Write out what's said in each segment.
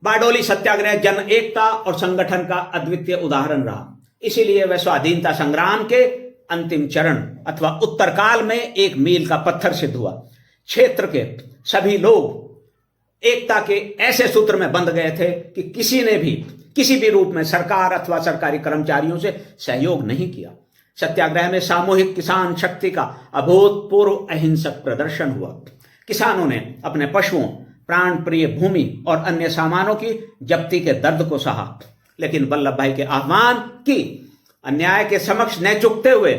बारडोली सत्याग्रह जन एकता और संगठन का अद्वितीय उदाहरण रहा। इसीलिए वह स्वाधीनता संग्राम के अंतिम चरण अथवा उत्तरकाल में एक मील का पत्थर सिद्ध हुआ। क्षेत्र के सभी लोग एकता के ऐसे सूत्र में बंध गए थे कि किसी ने भी किसी भी रूप में सरकार अथवा सरकारी कर्मचारियों से सहयोग नहीं किया। सत्याग्रह में सामूहिक किसान शक्ति का अभूतपूर्व अहिंसक प्रदर्शन हुआ। किसानों ने अपने पशुओं, प्राण प्रिय भूमि और अन्य सामानों की जब्ती के दर्द को सहा, लेकिन वल्लभ भाई के आह्वान की अन्याय के समक्ष न झुकते हुए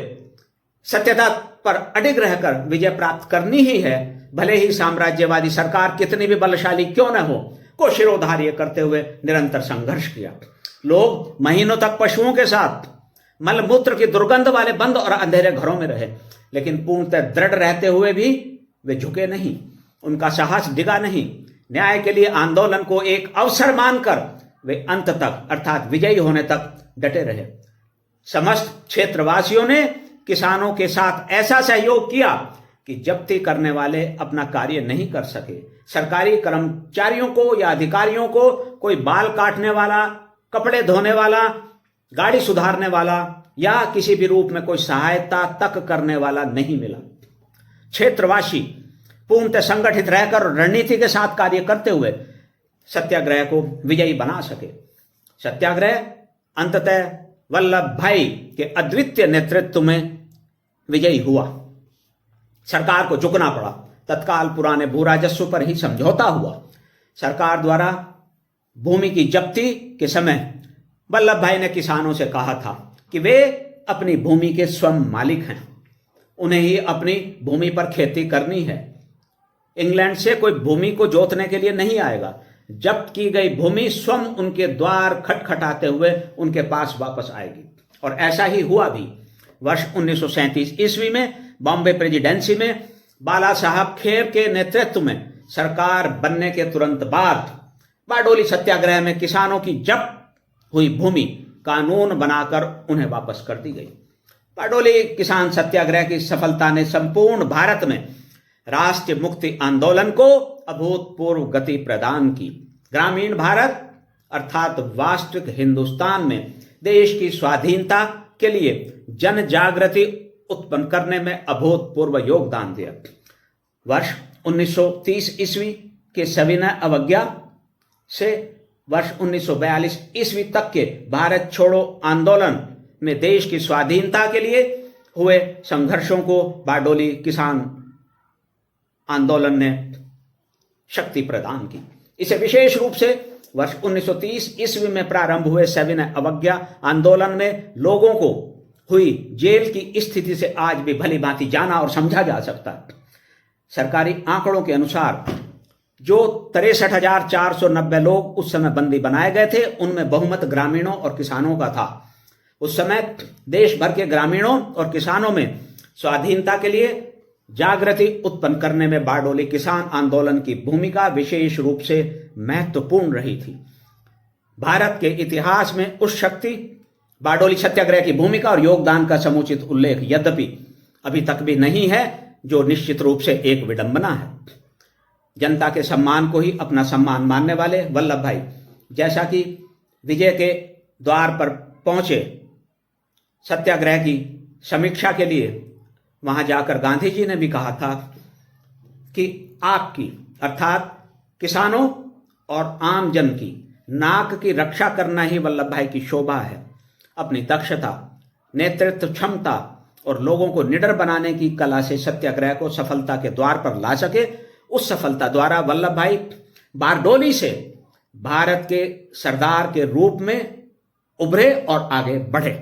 सत्यता पर अडिग रहकर विजय प्राप्त करनी ही है, भले ही साम्राज्यवादी सरकार कितनी भी बलशाली क्यों न हो, को शिरोधार्य करते हुए निरंतर संघर्ष किया। लोग महीनों तक पशुओं के साथ मलमूत्र की दुर्गंध वाले बंद और अंधेरे घरों में रहे, लेकिन पूर्णतः दृढ़ रहते हुए भी वे झुके नहीं, उनका साहस डिगा नहीं। न्याय के लिए आंदोलन को एक अवसर मानकर वे अंत तक अर्थात विजयी होने तक डटे रहे। समस्त क्षेत्रवासियों ने किसानों के साथ ऐसा सहयोग किया कि जब्ती करने वाले अपना कार्य नहीं कर सके। सरकारी कर्मचारियों को या अधिकारियों को कोई बाल काटने वाला, कपड़े धोने वाला, गाड़ी सुधारने वाला या किसी भी रूप में कोई सहायता तक करने वाला नहीं मिला। क्षेत्रवासी पूर्णतः संगठित रहकर रणनीति के साथ कार्य करते हुए सत्याग्रह को विजयी बना सके। सत्याग्रह अंततः वल्लभ भाई के अद्वितीय नेतृत्व में विजयी हुआ। सरकार को झुकना पड़ा। तत्काल पुराने भू राजस्व पर ही समझौता हुआ। सरकार द्वारा भूमि की जब्ती के समय वल्लभ भाई ने किसानों से कहा था कि वे अपनी भूमि के स्वयं मालिक हैं, उन्हें ही अपनी भूमि पर खेती करनी है। इंग्लैंड से कोई भूमि को जोतने के लिए नहीं आएगा। जब्त की गई भूमि स्वयं उनके द्वार खटखटाते हुए उनके पास वापस आएगी, और ऐसा ही हुआ भी। वर्ष 1937 ईस्वी में बॉम्बे प्रेसिडेंसी में बाला साहब खेर के नेतृत्व में सरकार बनने के तुरंत बाद बारडोली सत्याग्रह में किसानों की जब्त हुई भूमि कानून बनाकर उन्हें वापस कर दी गई। बारडोली किसान सत्याग्रह की सफलता ने संपूर्ण भारत में राष्ट्रीय मुक्ति आंदोलन को अभूतपूर्व गति प्रदान की। ग्रामीण भारत अर्थात वास्तविक हिंदुस्तान में देश की स्वाधीनता के लिए जन जागृति उत्पन्न करने में अभूतपूर्व योगदान दिया। वर्ष 1930 ईस्वी के सविनय अवज्ञा से वर्ष 1942 ईस्वी तक के भारत छोड़ो आंदोलन में देश की स्वाधीनता के लिए हुए संघर्षों को बारडोली किसान आंदोलन ने शक्ति प्रदान की। इसे विशेष रूप से वर्ष 1930 ईस्वी में प्रारंभ हुए सविनय अवज्ञा आंदोलन में लोगों को हुई जेल की स्थिति से आज भी भली भांति जाना और समझा जा सकता है। सरकारी आंकड़ों के अनुसार जो 63,490 लोग उस समय बंदी बनाए गए थे, उनमें बहुमत ग्रामीणों और किसानों का था। उस समय देश भर के ग्रामीणों और किसानों में स्वाधीनता के लिए जागृति उत्पन्न करने में बारडोली किसान आंदोलन की भूमिका विशेष रूप से महत्वपूर्ण रही थी। भारत के इतिहास में उस शक्ति बारडोली सत्याग्रह की भूमिका और योगदान का समुचित उल्लेख यद्यपि अभी तक भी नहीं है, जो निश्चित रूप से एक विडंबना है। जनता के सम्मान को ही अपना सम्मान मानने वाले वल्लभ भाई जैसा कि विजय के द्वार पर पहुंचे, सत्याग्रह की समीक्षा के लिए वहां जाकर गांधी जी ने भी कहा था कि आपकी अर्थात किसानों और आम जन की नाक की रक्षा करना ही वल्लभ भाई की शोभा है। अपनी दक्षता, नेतृत्व क्षमता और लोगों को निडर बनाने की कला से सत्याग्रह को सफलता के द्वार पर ला सके। उस सफलता द्वारा वल्लभ भाई बारडोली से भारत के सरदार के रूप में उभरे और आगे बढ़े।